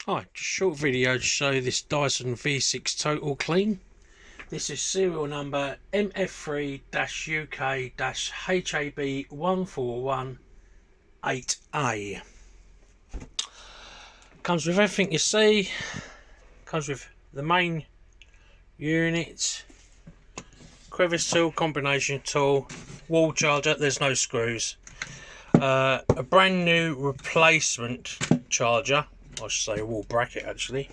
Hi, just a short video to show this Dyson V6 Total Clean. This is serial number MF3 UK HAB1418A. Comes with everything you see. Comes with the main unit, crevice tool, combination tool, wall charger. There's no screws. A brand new replacement charger. I should say a wall bracket actually,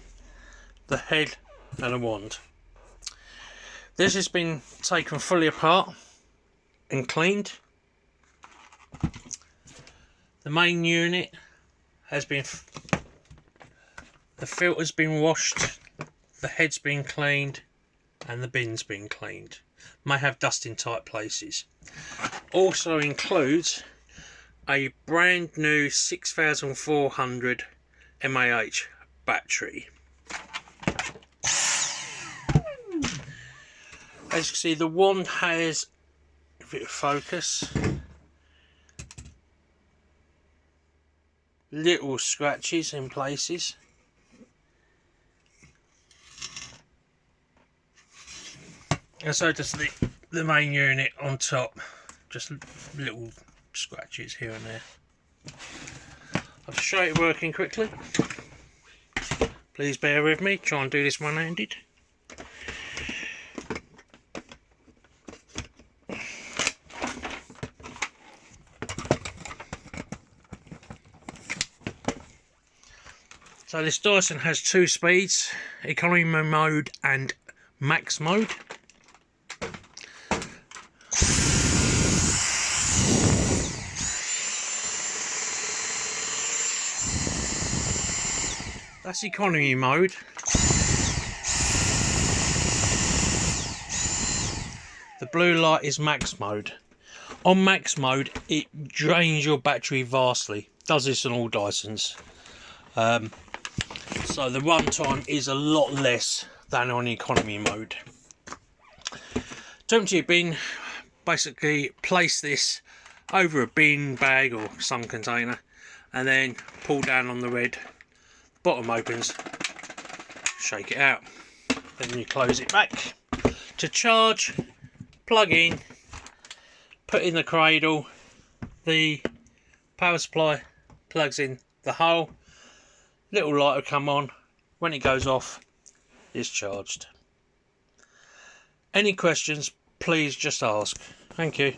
the head and a wand. This has been taken fully apart and cleaned. The main unit has been, the filter's been washed, the head's been cleaned and the bin's been cleaned. May have dust in tight places. Also includes a brand new 6400 mAh battery. As you can see, the wand has a bit of focus, little scratches in places, and so does the main unit on top, just little scratches here and there. I'll show it working quickly. Please bear with me, try and do this one-handed. So this Dyson has two speeds, economy mode and max mode. That's economy mode. The blue light is max mode. On max mode, it drains your battery vastly. Does this on all Dysons. So the runtime is a lot less than on economy mode. To empty your bin, basically place this over a bin bag or some container and then pull down on the red. Bottom opens, shake it out, then you close it back. To charge, plug in, put in the cradle, the power supply plugs in the hole, little light will come on. When it goes off, it's charged. Any questions, please just ask. Thank you.